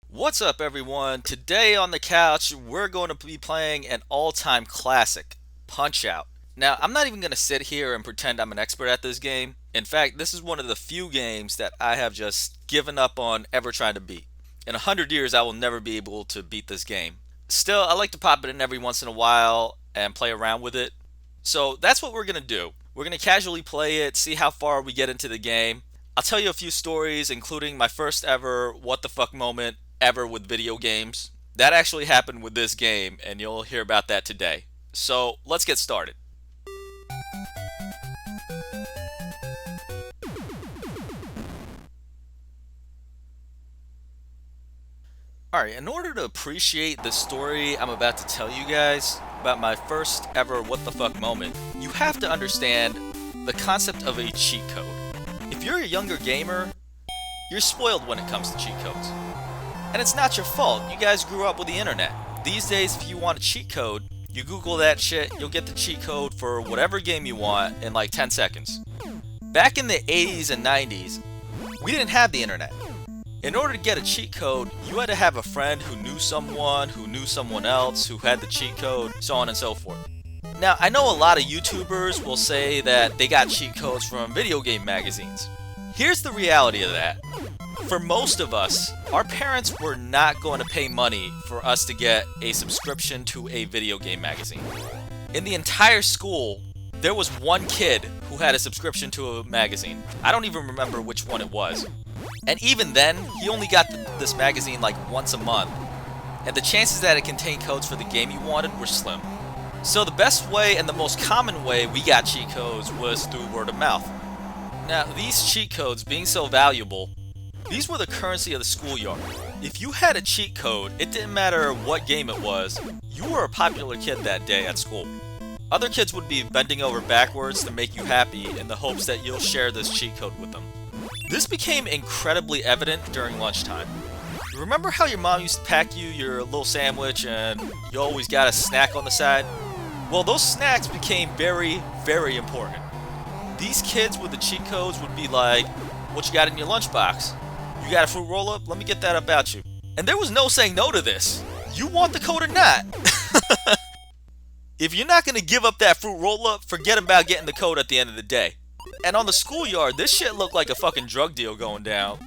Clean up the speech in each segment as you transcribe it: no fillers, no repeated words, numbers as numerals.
What's up, everyone? Today on the couch, we're going to be playing an all-time classic, Punch-Out! Now, I'm not even going to sit here and pretend I'm an expert at this game. In fact, this is one of the few games that I have just given up on ever trying to beat. In 100 years, I will never be able to beat this game. Still, I like to pop it in every once in a while and play around with it. So that's what we're going to do. We're going to casually play it, see how far we get into the game. I'll tell you a few stories, including my first ever what the fuck moment ever with video games. That actually happened with this game, and you'll hear about that today. So let's get started. Alright, in order to appreciate the story I'm about to tell you guys about my first ever what the fuck moment, you have to understand the concept of a cheat code. If you're a younger gamer, you're spoiled when it comes to cheat codes. And it's not your fault, you guys grew up with the internet. These days, if you want a cheat code, you Google that shit, you'll get the cheat code for whatever game you want in like 10 seconds. Back in the 80s and 90s, we didn't have the internet. In order to get a cheat code, you had to have a friend who knew someone else who had the cheat code, so on and so forth. Now, I know a lot of YouTubers will say that they got cheat codes from video game magazines. Here's the reality of that. For most of us, our parents were not going to pay money for us to get a subscription to a video game magazine. In the entire school, there was one kid who had a subscription to a magazine. I don't even remember which one it was. And even then, he only got this magazine like once a month. And the chances that it contained codes for the game you wanted were slim. So the best way and the most common way we got cheat codes was through word of mouth. Now, these cheat codes being so valuable, these were the currency of the schoolyard. If you had a cheat code, it didn't matter what game it was, you were a popular kid that day at school. Other kids would be bending over backwards to make you happy in the hopes that you'll share this cheat code with them. This became incredibly evident during lunchtime. You remember how your mom used to pack you your little sandwich and you always got a snack on the side? Well, those snacks became very, very important. These kids with the cheat codes would be like, "What you got in your lunchbox? You got a fruit roll-up? Let me get that up out you." And there was no saying no to this. You want the code or not? If you're not going to give up that fruit roll-up, forget about getting the code at the end of the day. And on the schoolyard, this shit looked like a fucking drug deal going down.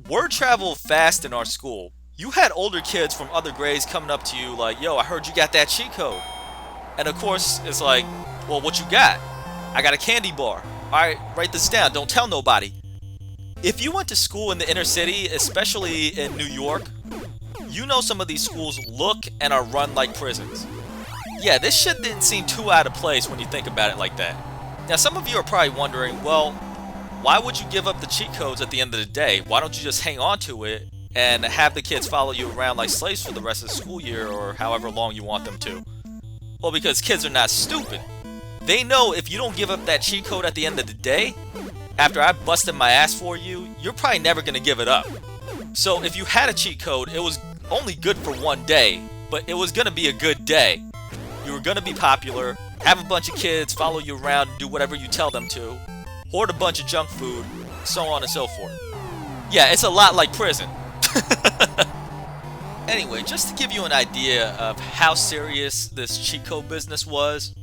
Word traveled fast in our school. You had older kids from other grades coming up to you like, "Yo, I heard you got that cheat code." And of course, it's like, "Well, what you got?" "I got a candy bar." "Alright, write this down, don't tell nobody." If you went to school in the inner city, especially in New York, you know some of these schools look and are run like prisons. Yeah, this shit didn't seem too out of place when you think about it like that. Now, some of you are probably wondering, well, why would you give up the cheat codes at the end of the day? Why don't you just hang on to it and have the kids follow you around like slaves for the rest of the school year or however long you want them to? Well, because kids are not stupid. They know if you don't give up that cheat code at the end of the day, after I busted my ass for you, you're probably never going to give it up. So if you had a cheat code, it was only good for one day, but it was going to be a good day. You were going to be popular, have a bunch of kids follow you around and do whatever you tell them to, hoard a bunch of junk food, so on and so forth. Yeah, it's a lot like prison. Anyway, just to give you an idea of how serious this cheat code business was,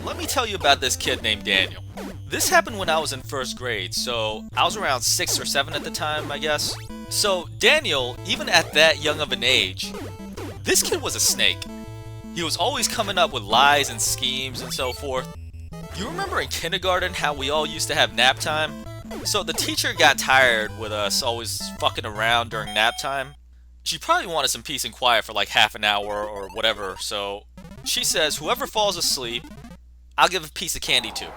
let me tell you about this kid named Daniel. This happened when I was in first grade, so I was around 6 or 7 at the time, I guess. So Daniel, even at that young of an age, this kid was a snake. He was always coming up with lies and schemes and so forth. You remember in kindergarten how we all used to have nap time? So the teacher got tired with us always fucking around during nap time. She probably wanted some peace and quiet for like half an hour or whatever, so she says whoever falls asleep, I'll give a piece of candy to.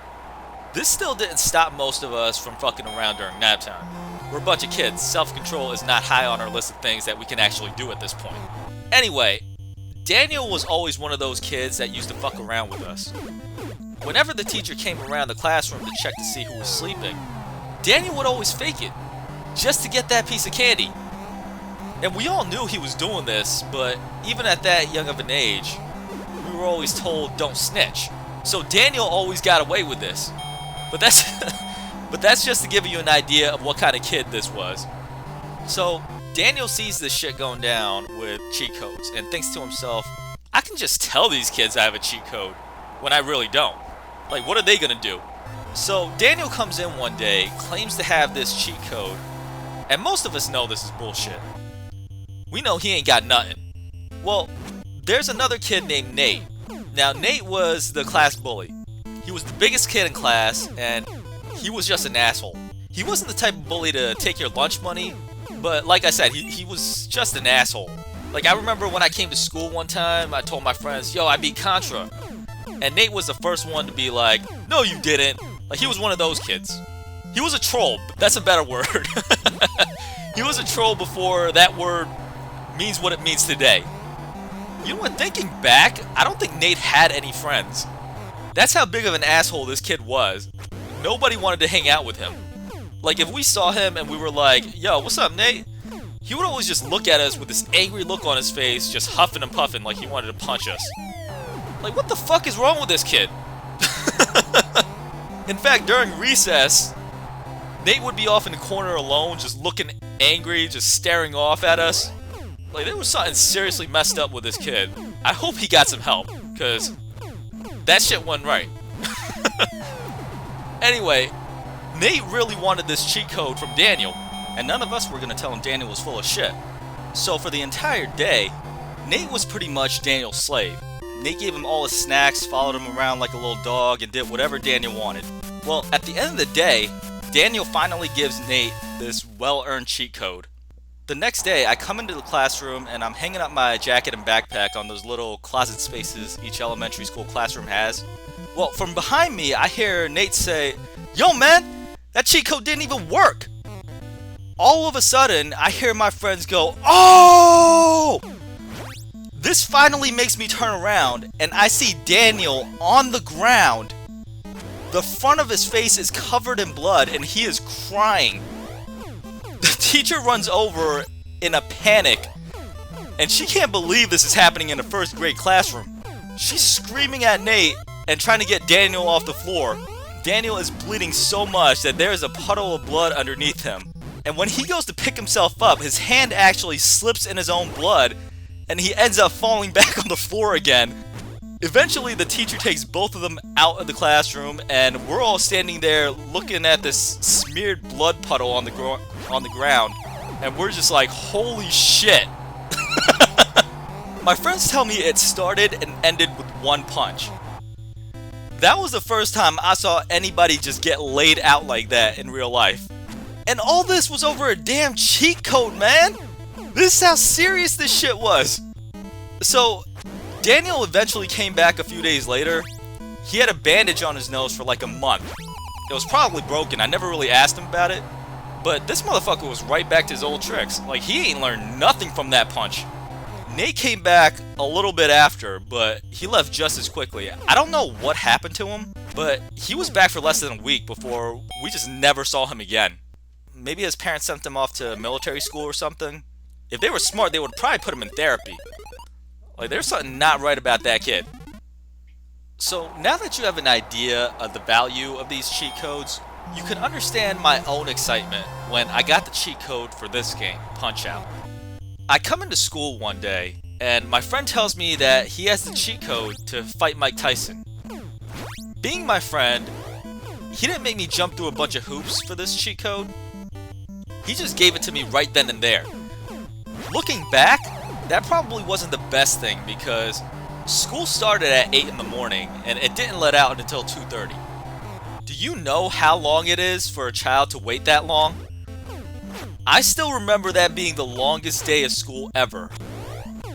This still didn't stop most of us from fucking around during nap time. We're a bunch of kids. Self-control is not high on our list of things that we can actually do at this point. Anyway, Daniel was always one of those kids that used to fuck around with us. Whenever the teacher came around the classroom to check to see who was sleeping, Daniel would always fake it, just to get that piece of candy. And we all knew he was doing this, but even at that young of an age, we were always told don't snitch. So Daniel always got away with this. But But that's just to give you an idea of what kind of kid this was. So Daniel sees this shit going down with cheat codes and thinks to himself, I can just tell these kids I have a cheat code when I really don't. Like, what are they gonna do? So Daniel comes in one day, claims to have this cheat code, and most of us know this is bullshit. We know he ain't got nothing. Well, there's another kid named Nate. Now, Nate was the class bully. He was the biggest kid in class, and he was just an asshole. He wasn't the type of bully to take your lunch money, but like I said, he was just an asshole. Like, I remember when I came to school one time, I told my friends, yo, I beat Contra. And Nate was the first one to be like, no, you didn't. Like, he was one of those kids. He was a troll. That's a better word. He was a troll before that word means what it means today. You know what, thinking back, I don't think Nate had any friends. That's how big of an asshole this kid was. Nobody wanted to hang out with him. Like, if we saw him and we were like, yo, what's up, Nate? He would always just look at us with this angry look on his face, just huffing and puffing like he wanted to punch us. Like, what the fuck is wrong with this kid? In fact, during recess, Nate would be off in the corner alone, just looking angry, just staring off at us. Like, there was something seriously messed up with this kid. I hope he got some help, because that shit wasn't right. Anyway, Nate really wanted this cheat code from Daniel, and none of us were going to tell him Daniel was full of shit. So for the entire day, Nate was pretty much Daniel's slave. Nate gave him all his snacks, followed him around like a little dog, and did whatever Daniel wanted. Well, at the end of the day, Daniel finally gives Nate this well-earned cheat code. The next day, I come into the classroom and I'm hanging up my jacket and backpack on those little closet spaces each elementary school classroom has. Well, from behind me, I hear Nate say, yo man, that cheat code didn't even work! All of a sudden, I hear my friends go, oh! This finally makes me turn around and I see Daniel on the ground. The front of his face is covered in blood and he is crying. The teacher runs over in a panic and she can't believe this is happening in a first grade classroom. She's screaming at Nate and trying to get Daniel off the floor. Daniel is bleeding so much that there is a puddle of blood underneath him. And when he goes to pick himself up, his hand actually slips in his own blood and he ends up falling back on the floor again. Eventually, the teacher takes both of them out of the classroom, and we're all standing there looking at this smeared blood puddle on the ground, and we're just like, holy shit. My friends tell me it started and ended with one punch. That was the first time I saw anybody just get laid out like that in real life. And all this was over a damn cheat code, man! This is how serious this shit was. So, Daniel eventually came back a few days later. He had a bandage on his nose for like a month. It was probably broken. I never really asked him about it. But this motherfucker was right back to his old tricks. Like, he ain't learned nothing from that punch. Nate came back a little bit after, but he left just as quickly. I don't know what happened to him, but he was back for less than a week before we just never saw him again. Maybe his parents sent him off to military school or something. If they were smart, they would probably put him in therapy. Like, there's something not right about that kid. So, now that you have an idea of the value of these cheat codes, you can understand my own excitement when I got the cheat code for this game, Punch-Out! I come into school one day, and my friend tells me that he has the cheat code to fight Mike Tyson. Being my friend, he didn't make me jump through a bunch of hoops for this cheat code. He just gave it to me right then and there. Looking back, that probably wasn't the best thing because school started at 8 in the morning and it didn't let out until 2:30. Do you know how long it is for a child to wait that long? I still remember that being the longest day of school ever.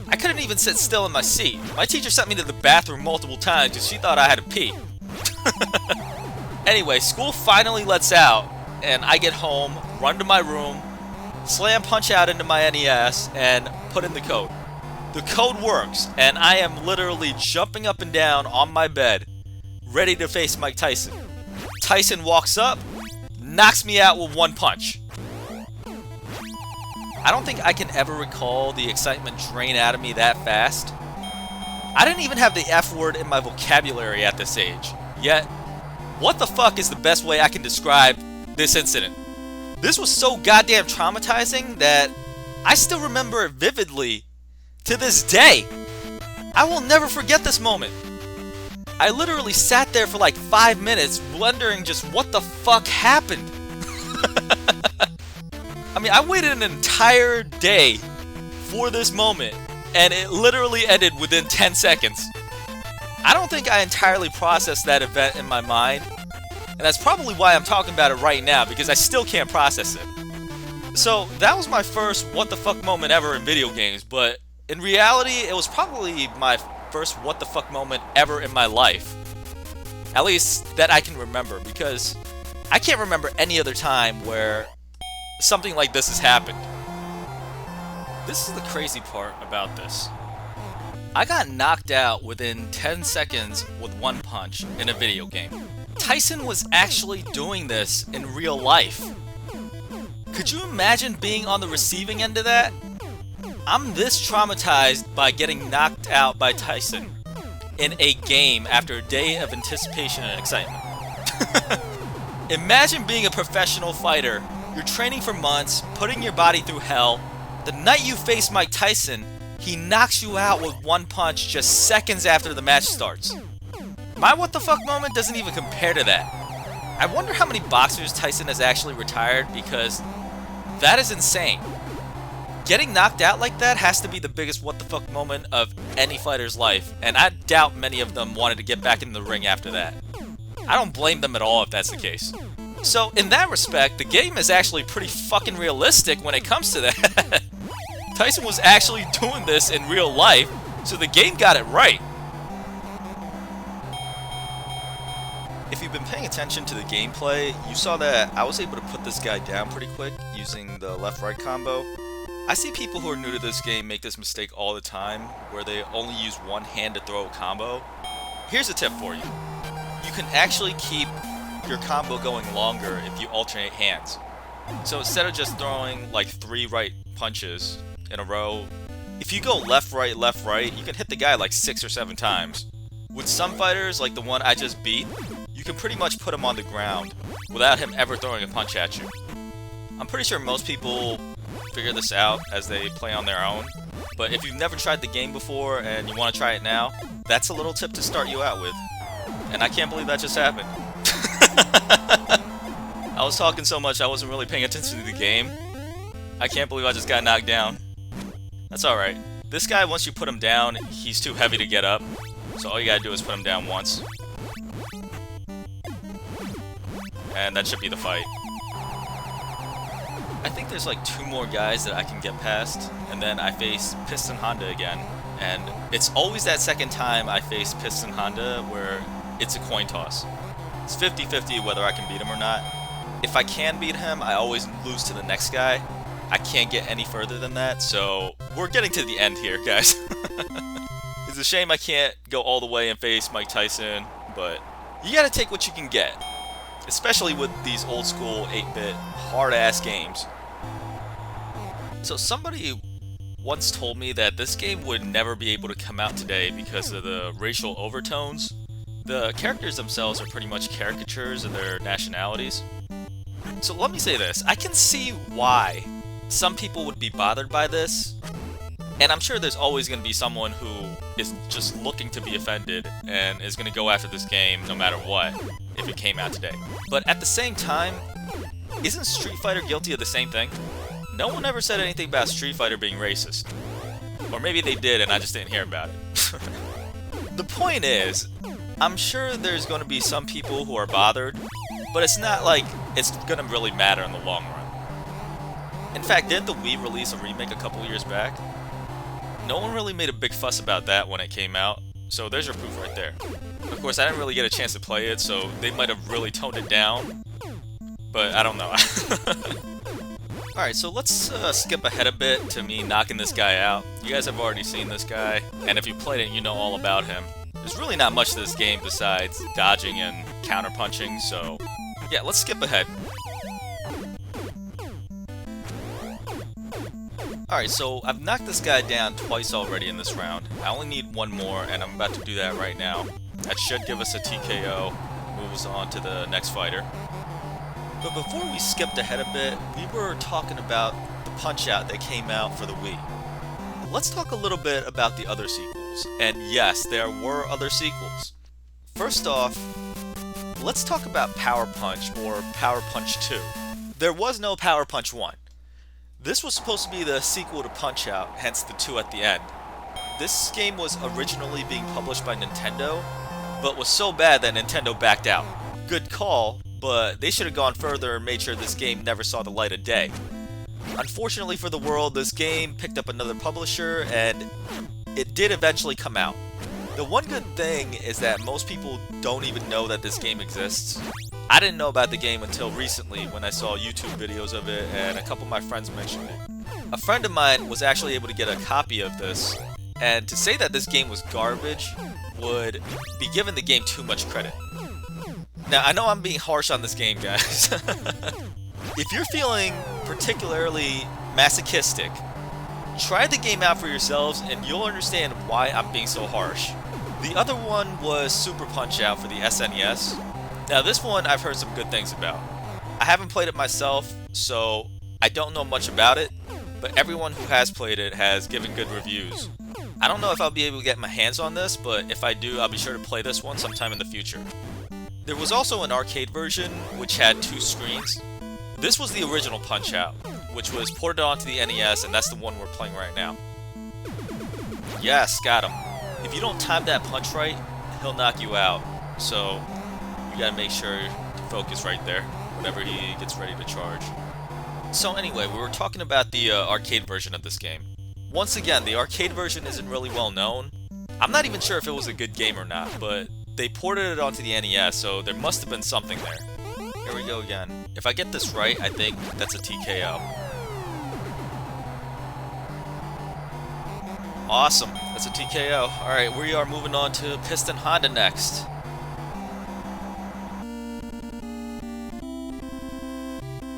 I couldn't even sit still in my seat. My teacher sent me to the bathroom multiple times because she thought I had to pee. Anyway, school finally lets out and I get home, run to my room, slam Punch-Out into my NES, and put in the code. The code works, and I am literally jumping up and down on my bed, ready to face Mike Tyson. Tyson walks up, knocks me out with one punch. I don't think I can ever recall the excitement drain out of me that fast. I didn't even have the F word in my vocabulary at this age. Yet, what the fuck is the best way I can describe this incident. This was so goddamn traumatizing that I still remember it vividly to this day. I will never forget this moment. I literally sat there for like 5 minutes wondering just what the fuck happened. I mean, I waited an entire day for this moment, and it literally ended within 10 seconds. I don't think I entirely processed that event in my mind, and that's probably why I'm talking about it right now, because I still can't process it. So, that was my first what the fuck moment ever in video games, but in reality, it was probably my first what the fuck moment ever in my life. At least, that I can remember, because I can't remember any other time where something like this has happened. This is the crazy part about this. I got knocked out within 10 seconds with one punch in a video game. Tyson was actually doing this in real life. Could you imagine being on the receiving end of that? I'm this traumatized by getting knocked out by Tyson in a game after a day of anticipation and excitement. Imagine being a professional fighter. You're training for months, putting your body through hell. The night you face Mike Tyson, he knocks you out with one punch just seconds after the match starts. My what the fuck moment doesn't even compare to that. I wonder how many boxers Tyson has actually retired, because that is insane. Getting knocked out like that has to be the biggest what the fuck moment of any fighter's life, and I doubt many of them wanted to get back in the ring after that. I don't blame them at all if that's the case. So, in that respect, the game is actually pretty fucking realistic when it comes to that. Tyson was actually doing this in real life, so the game got it right. If you've been paying attention to the gameplay, you saw that I was able to put this guy down pretty quick using the left-right combo. I see people who are new to this game make this mistake all the time, where they only use one hand to throw a combo. Here's a tip for you. You can actually keep your combo going longer if you alternate hands. So instead of just throwing like 3 right punches in a row, if you go left, right, you can hit the guy like 6 or 7 times. With some fighters, like the one I just beat, you can pretty much put him on the ground without him ever throwing a punch at you. I'm pretty sure most people figure this out as they play on their own, but if you've never tried the game before and you want to try it now, that's a little tip to start you out with. And I can't believe that just happened. I was talking so much I wasn't really paying attention to the game. I can't believe I just got knocked down. That's alright. This guy, once you put him down, he's too heavy to get up. So all you gotta do is put him down once. And that should be the fight. I think there's like 2 more guys that I can get past, and then I face Piston Honda again. And it's always that second time I face Piston Honda where it's a coin toss. It's 50-50 whether I can beat him or not. If I can beat him, I always lose to the next guy. I can't get any further than that, so we're getting to the end here, guys. It's a shame I can't go all the way and face Mike Tyson, but you gotta take what you can get. Especially with these old school 8-bit hard-ass games. So somebody once told me that this game would never be able to come out today because of the racial overtones. The characters themselves are pretty much caricatures of their nationalities. So let me say this, I can see why some people would be bothered by this, and I'm sure there's always going to be someone who is just looking to be offended and is going to go after this game no matter what, if it came out today. But at the same time, isn't Street Fighter guilty of the same thing? No one ever said anything about Street Fighter being racist. Or maybe they did and I just didn't hear about it. The point is, I'm sure there's going to be some people who are bothered, but it's not like it's going to really matter in the long run. In fact, didn't the Wii release a remake a couple years back? No one really made a big fuss about that when it came out, so there's your proof right there. Of course, I didn't really get a chance to play it, so they might have really toned it down, but I don't know. Alright, so let's skip ahead a bit to me knocking this guy out. You guys have already seen this guy, and if you played it, you know all about him. There's really not much to this game besides dodging and counter-punching, so yeah, let's skip ahead. Alright, so I've knocked this guy down twice already in this round. I only need one more, and I'm about to do that right now. That should give us a TKO. Moves on to the next fighter. But before we skipped ahead a bit, we were talking about the Punch-Out that came out for the Wii. Let's talk a little bit about the other sequels. And yes, there were other sequels. First off, let's talk about Power Punch or Power Punch 2. There was no Power Punch 1. This was supposed to be the sequel to Punch-Out, hence the 2 at the end. This game was originally being published by Nintendo, but was so bad that Nintendo backed out. Good call, but they should have gone further and made sure this game never saw the light of day. Unfortunately for the world, this game picked up another publisher, and it did eventually come out. The one good thing is that most people don't even know that this game exists. I didn't know about the game until recently when I saw YouTube videos of it and a couple of my friends mentioned it. A friend of mine was actually able to get a copy of this, and to say that this game was garbage would be giving the game too much credit. Now, I know I'm being harsh on this game, guys. If you're feeling particularly masochistic, try the game out for yourselves and you'll understand why I'm being so harsh. The other one was Super Punch-Out for the SNES. Now this one I've heard some good things about. I haven't played it myself, so I don't know much about it, but everyone who has played it has given good reviews. I don't know if I'll be able to get my hands on this, but if I do, I'll be sure to play this one sometime in the future. There was also an arcade version, which had 2 screens. This was the original Punch-Out, which was ported onto the NES, and that's the one we're playing right now. Yes, got him. If you don't time that punch right, he'll knock you out. So, you gotta make sure to focus right there, whenever he gets ready to charge. So anyway, we were talking about the arcade version of this game. Once again, the arcade version isn't really well known. I'm not even sure if it was a good game or not, but they ported it onto the NES, so there must have been something there. Here we go again. If I get this right, I think that's a TKO. Awesome, that's a TKO. Alright, we are moving on to Piston Honda next.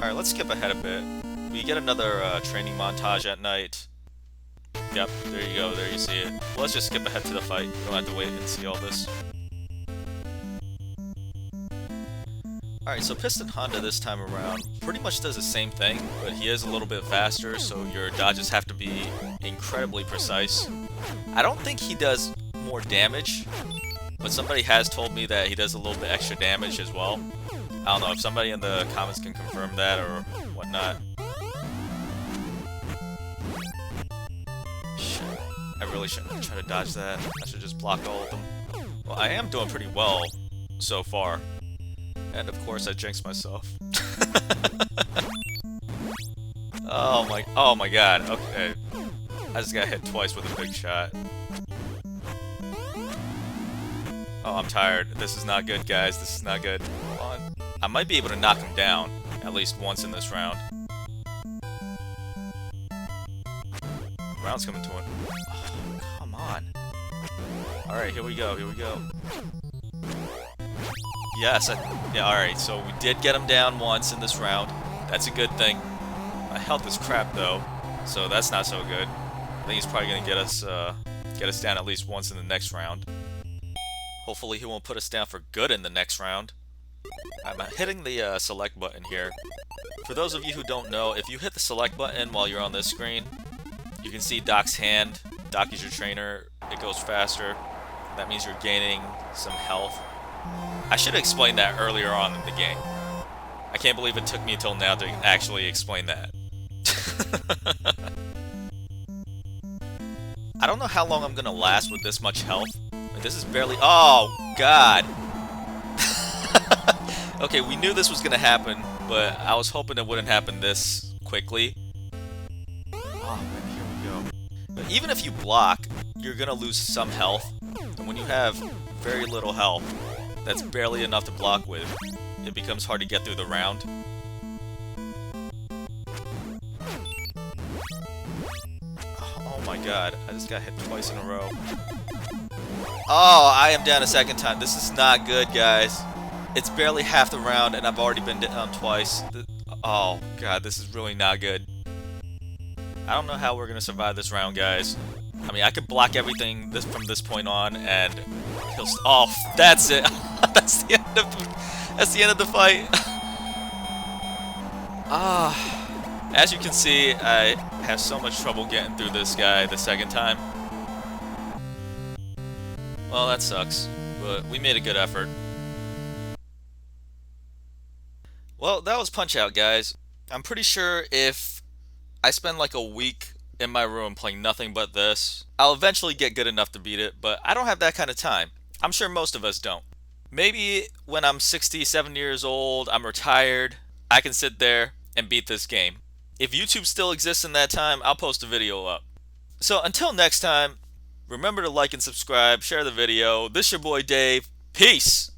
Alright, let's skip ahead a bit. We get another training montage at night. Yep, there you go, there you see it. Well, let's just skip ahead to the fight. You don't have to wait and see all this. Alright, so Piston Honda this time around pretty much does the same thing, but he is a little bit faster, so your dodges have to be incredibly precise. I don't think he does more damage, but somebody has told me that he does a little bit extra damage as well. I don't know if somebody in the comments can confirm that or whatnot. Shit, I really shouldn't try to dodge that. I should just block all of them. Well, I am doing pretty well so far. And of course I jinxed myself. Oh my god, okay. I just got hit twice with a big shot. Oh, I'm tired. This is not good, guys. This is not good. Hold on. I might be able to knock him down, at least once in this round. Round's coming to an... Oh, come on. Alright, here we go, here we go. Yes, yeah, alright, so we did get him down once in this round. That's a good thing. My health is crap, though, so that's not so good. I think he's probably going to get us down at least once in the next round. Hopefully he won't put us down for good in the next round. I'm hitting the select button here. For those of you who don't know, if you hit the select button while you're on this screen, you can see Doc's hand. Doc is your trainer. It goes faster. That means you're gaining some health. I should have explained that earlier on in the game. I can't believe it took me until now to actually explain that. I don't know how long I'm gonna last with this much health. This is barely... Oh, God! Okay, we knew this was gonna happen, but I was hoping it wouldn't happen this quickly. Oh, man, here we go. But even if you block, you're gonna lose some health. And when you have very little health, that's barely enough to block with, it becomes hard to get through the round. Oh my god, I just got hit twice in a row. Oh, I am down a second time. This is not good, guys. It's barely half the round, and I've already been down twice. Oh god, this is really not good. I don't know how we're gonna survive this round, guys. I mean, I could block everything from this point on, and he'll... Oh, that's it. That's the end of the fight. As you can see, I have so much trouble getting through this guy the second time. Well, that sucks, but we made a good effort. Well, that was Punch-Out, guys. I'm pretty sure if I spend like a week in my room playing nothing but this, I'll eventually get good enough to beat it, but I don't have that kind of time. I'm sure most of us don't. Maybe when I'm 67 years old, I'm retired, I can sit there and beat this game. If YouTube still exists in that time, I'll post a video up. So until next time, remember to like and subscribe, share the video. This your boy Dave. Peace!